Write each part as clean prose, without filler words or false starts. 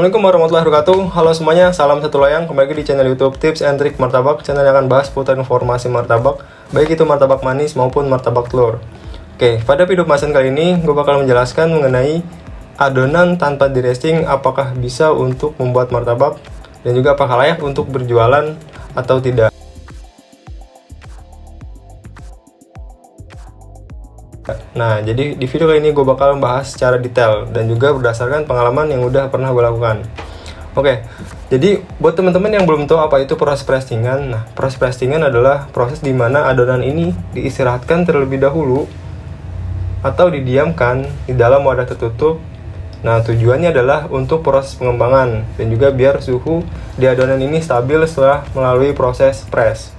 Assalamualaikum warahmatullahi wabarakatuh. Halo semuanya, salam satu loyang. Kembali lagi di channel YouTube Tips and Trick Martabak. Channel yang akan bahas putar informasi martabak, baik itu martabak manis maupun martabak telur. Oke, pada video pembahasan kali ini gue bakal menjelaskan mengenai adonan tanpa di-resting, apakah bisa untuk membuat martabak dan juga apakah layak untuk berjualan atau tidak. Nah, jadi di video kali ini gue bakal membahas secara detail dan juga berdasarkan pengalaman yang udah pernah gue lakukan. Oke, jadi buat teman-teman yang belum tahu apa itu proses prestingan, nah proses prestingan adalah proses di mana adonan ini diistirahatkan terlebih dahulu atau didiamkan di dalam wadah tertutup. Nah, tujuannya adalah untuk proses pengembangan dan juga biar suhu di adonan ini stabil setelah melalui proses press.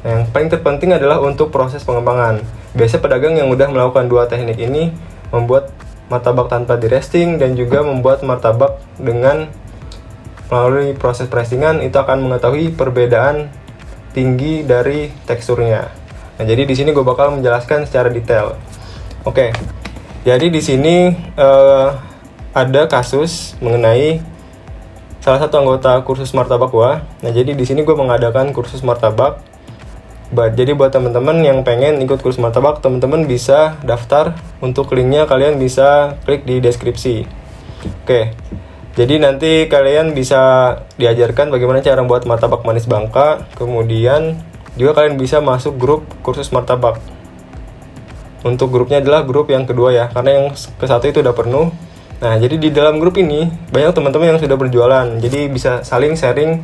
Nah, yang paling terpenting adalah untuk proses pengembangan. Biasa pedagang yang udah melakukan dua teknik ini membuat martabak tanpa di-resting dan juga membuat martabak dengan melalui proses pressingan itu akan mengetahui perbedaan tinggi dari teksturnya. Nah, jadi di sini gue bakal menjelaskan secara detail. Oke, jadi di sini ada kasus mengenai salah satu anggota kursus martabak gua. Nah, jadi di sini gue mengadakan kursus martabak. Jadi buat teman-teman yang pengen ikut kursus martabak, teman-teman bisa daftar. Untuk linknya kalian bisa klik di deskripsi. Oke, jadi nanti kalian bisa diajarkan bagaimana cara membuat martabak manis Bangka. Kemudian juga kalian bisa masuk grup kursus martabak. Untuk grupnya adalah grup yang kedua ya, karena yang ke satu itu udah penuh. Nah, jadi di dalam grup ini banyak teman-teman yang sudah berjualan. Jadi bisa saling sharing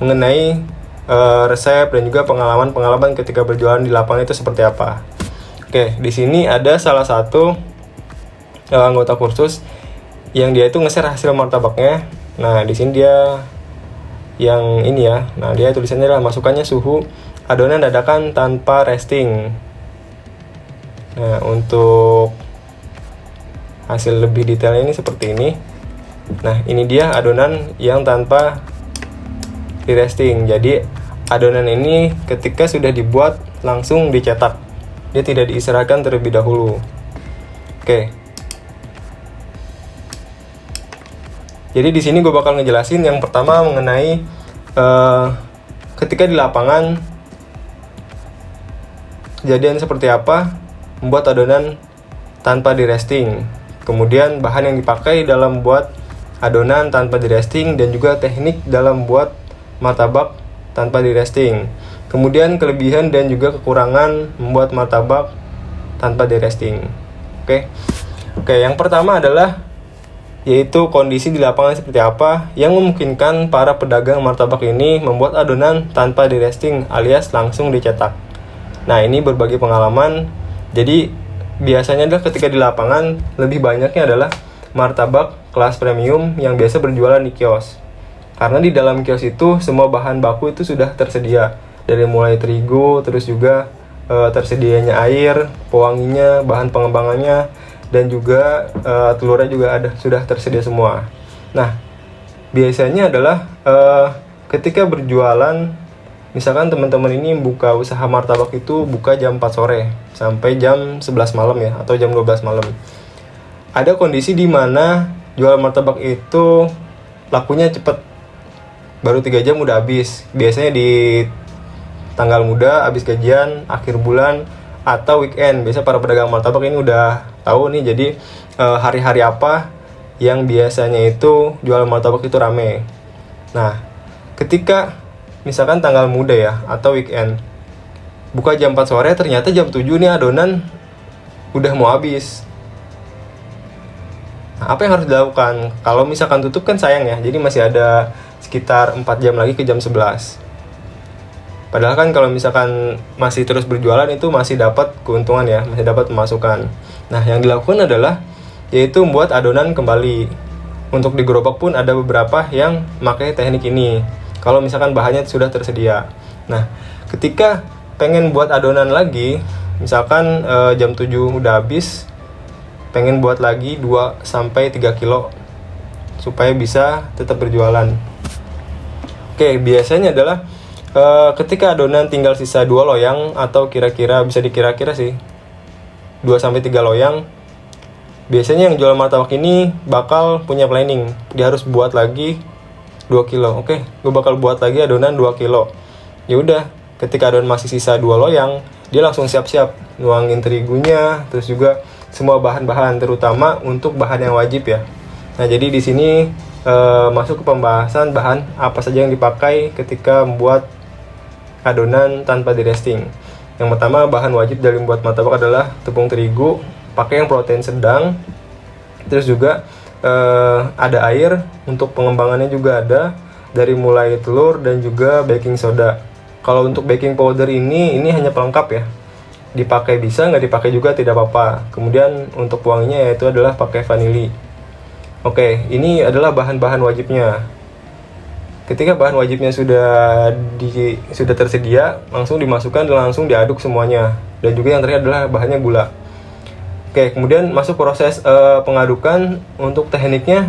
mengenai resep dan juga pengalaman-pengalaman ketika berjualan di lapangan itu seperti apa. Oke, di sini ada salah satu anggota kursus yang dia itu nge-share hasil martabaknya. Nah, di sini dia yang ini ya. Nah, dia tulisannya adalah masukannya suhu adonan dadakan tanpa resting. Nah, untuk hasil lebih detailnya ini seperti ini. Nah, ini dia adonan yang tanpa di-resting. Jadi adonan ini ketika sudah dibuat langsung dicetak. Dia tidak diistirahatkan terlebih dahulu. Oke. Jadi di sini gue bakal ngejelasin yang pertama mengenai ketika di lapangan kejadian seperti apa membuat adonan tanpa di-resting. Kemudian bahan yang dipakai dalam buat adonan tanpa di-resting dan juga teknik dalam buat martabak tanpa di-resting. Kemudian kelebihan dan juga kekurangan membuat martabak tanpa di-resting. Oke, yang pertama adalah yaitu kondisi di lapangan seperti apa yang memungkinkan para pedagang martabak ini membuat adonan tanpa di-resting alias langsung dicetak. Nah, ini berbagi pengalaman. Jadi biasanya adalah ketika di lapangan lebih banyaknya adalah martabak kelas premium yang biasa berjualan di kios. Karena di dalam kios itu semua bahan baku itu sudah tersedia. Dari mulai terigu, terus juga tersedianya air, pewanginya, bahan pengembangannya, dan juga telurnya juga sudah tersedia semua. Nah, biasanya adalah ketika berjualan, misalkan teman-teman ini buka usaha martabak itu buka jam 4 sore sampai jam 11 malam ya, atau jam 12 malam. Ada kondisi di mana jual martabak itu lakunya cepat. Baru 3 jam udah habis. Biasanya di tanggal muda, habis gajian, akhir bulan, atau weekend. Biasa para pedagang martabak ini udah tahu nih, jadi hari-hari apa yang biasanya itu jual martabak itu rame. Nah, ketika misalkan tanggal muda ya, atau weekend, buka jam 4 sore, ternyata jam 7 nih adonan udah mau habis. Nah, apa yang harus dilakukan? Kalau misalkan tutup kan sayang ya, jadi masih ada sekitar 4 jam lagi ke jam 11. Padahal kan kalau misalkan masih terus berjualan itu masih dapat keuntungan ya, masih dapat pemasukan. Nah, yang dilakukan adalah yaitu membuat adonan kembali. Untuk di gerobak pun ada beberapa yang memakai teknik ini. Kalau misalkan bahannya sudah tersedia. Nah, ketika pengen buat adonan lagi, misalkan jam 7 udah habis, pengen buat lagi 2-3 kilo supaya bisa tetap berjualan. Oke, biasanya adalah ketika adonan tinggal sisa 2 loyang atau kira-kira bisa dikira-kira sih 2-3 loyang. biasanya yang jual martabak ini bakal punya planning, dia harus buat lagi 2 kilo. Oke, gue bakal buat lagi adonan 2 kilo. Ya udah, ketika adonan masih sisa 2 loyang, dia langsung siap-siap nuangin terigunya, terus juga semua bahan-bahan, terutama untuk bahan yang wajib ya. Nah, jadi di sini masuk ke pembahasan bahan apa saja yang dipakai ketika membuat adonan tanpa di resting. Yang pertama, bahan wajib dalam membuat martabak adalah tepung terigu, pakai yang protein sedang. Terus juga ada air, untuk pengembangannya juga ada, dari mulai telur dan juga baking soda. Kalau untuk baking powder ini hanya pelengkap ya, dipakai bisa, nggak dipakai juga tidak apa-apa. Kemudian untuk wanginya yaitu adalah pakai vanili. Oke, ini adalah bahan-bahan wajibnya. Ketika bahan wajibnya sudah tersedia, langsung dimasukkan dan langsung diaduk semuanya. Dan juga yang terakhir adalah bahannya gula. Oke, kemudian masuk proses pengadukan. Untuk tekniknya,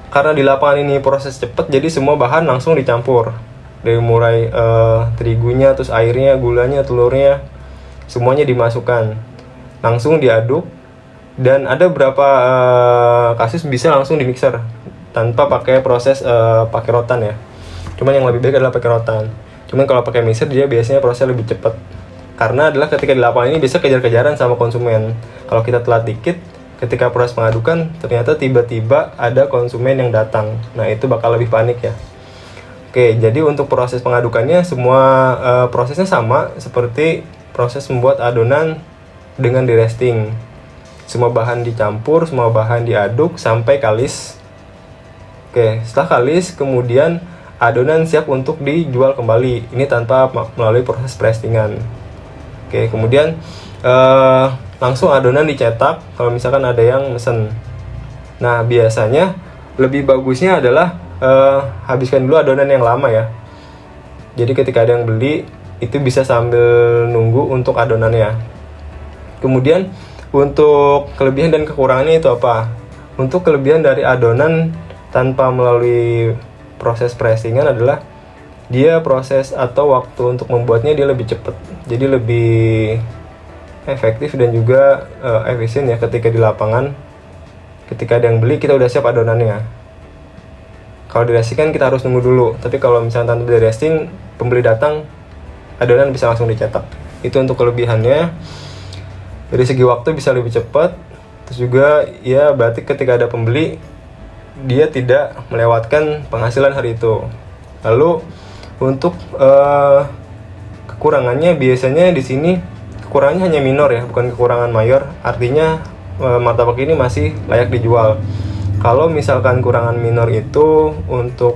karena di lapangan ini proses cepat, jadi semua bahan langsung dicampur. Dari mulai terigunya, terus airnya, gulanya, telurnya, semuanya dimasukkan, langsung diaduk. Dan ada beberapa kasus bisa langsung di mixer tanpa pakai proses pakai rotan ya. Cuman yang lebih baik adalah pakai rotan. Cuman kalau pakai mixer dia biasanya prosesnya lebih cepat. Karena adalah ketika di lapangan ini bisa kejar-kejaran sama konsumen. Kalau kita telat dikit, ketika proses pengadukan ternyata tiba-tiba ada konsumen yang datang. Nah, itu bakal lebih panik ya. Oke, jadi untuk proses pengadukannya semua prosesnya sama seperti proses membuat adonan dengan di resting. Semua bahan dicampur, semua bahan diaduk sampai kalis. Oke, setelah kalis kemudian adonan siap untuk dijual kembali. Ini tanpa melalui proses prestingan. Oke, kemudian langsung adonan dicetak kalau misalkan ada yang mesen. Nah, biasanya lebih bagusnya adalah habiskan dulu adonan yang lama ya. Jadi ketika ada yang beli, itu bisa sambil nunggu untuk adonannya. Kemudian untuk kelebihan dan kekurangannya itu apa? Untuk kelebihan dari adonan tanpa melalui proses pressingan adalah dia proses atau waktu untuk membuatnya dia lebih cepat. Jadi lebih efektif dan juga efisien ya ketika di lapangan. Ketika ada yang beli, kita udah siap adonannya. Kalau di resting kan kita harus nunggu dulu. Tapi kalau misalnya tanpa di resting, pembeli datang, adonan bisa langsung dicetak. Itu untuk kelebihannya. Dari segi waktu bisa lebih cepat. Terus juga ya berarti ketika ada pembeli, dia tidak melewatkan penghasilan hari itu. Lalu untuk kekurangannya biasanya di sini kekurangannya hanya minor ya, bukan kekurangan mayor. Artinya martabak ini masih layak dijual. Kalau misalkan kurangan minor itu untuk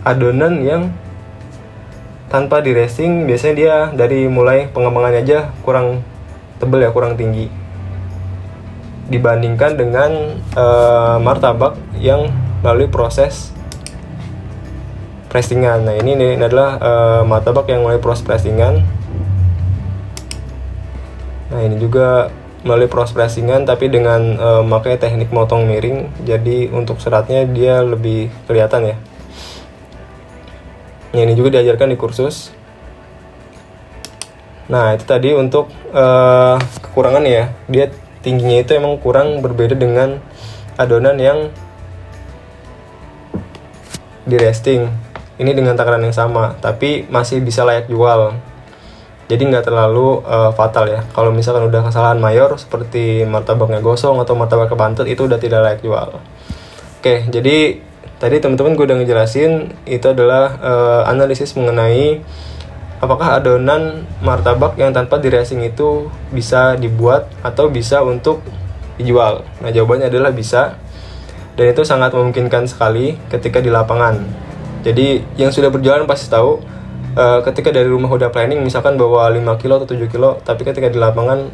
adonan yang tanpa di resting, biasanya dia dari mulai pengembangannya aja kurang tebal ya, kurang tinggi dibandingkan dengan martabak yang melalui proses prestingan. Nah, ini adalah martabak yang melalui proses prestingan. Nah, ini juga melalui proses pressingan tapi dengan memakai teknik motong miring, jadi untuk seratnya dia lebih kelihatan ya. Ini juga diajarkan di kursus. Nah, itu tadi untuk kekurangan ya, dia tingginya itu emang kurang, berbeda dengan adonan yang di resting. Ini dengan takaran yang sama tapi masih bisa layak jual. Jadi nggak terlalu fatal ya. Kalau misalkan udah kesalahan mayor seperti martabaknya gosong atau martabak kebantet, itu udah tidak layak jual. Oke, jadi tadi teman-teman gue udah ngejelasin itu adalah analisis mengenai apakah adonan martabak yang tanpa di resting itu bisa dibuat atau bisa untuk dijual. Nah, jawabannya adalah bisa. Dan itu sangat memungkinkan sekali ketika di lapangan. Jadi yang sudah berjalan pasti tahu. Ketika dari rumah udah planning misalkan bawa 5 kilo atau 7 kilo, tapi ketika di lapangan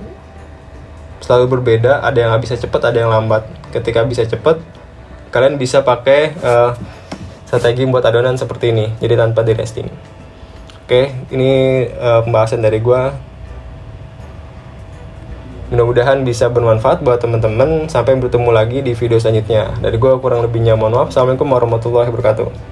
selalu berbeda, ada yang bisa cepat, ada yang lambat. Ketika bisa cepat, kalian bisa pakai strategi buat adonan seperti ini, jadi tanpa di resting. Oke, ini pembahasan dari gua. Mudah-mudahan bisa bermanfaat buat teman-teman. Sampai bertemu lagi di video selanjutnya. Dari gua kurang lebihnya mohon maaf. Assalamualaikum warahmatullahi wabarakatuh.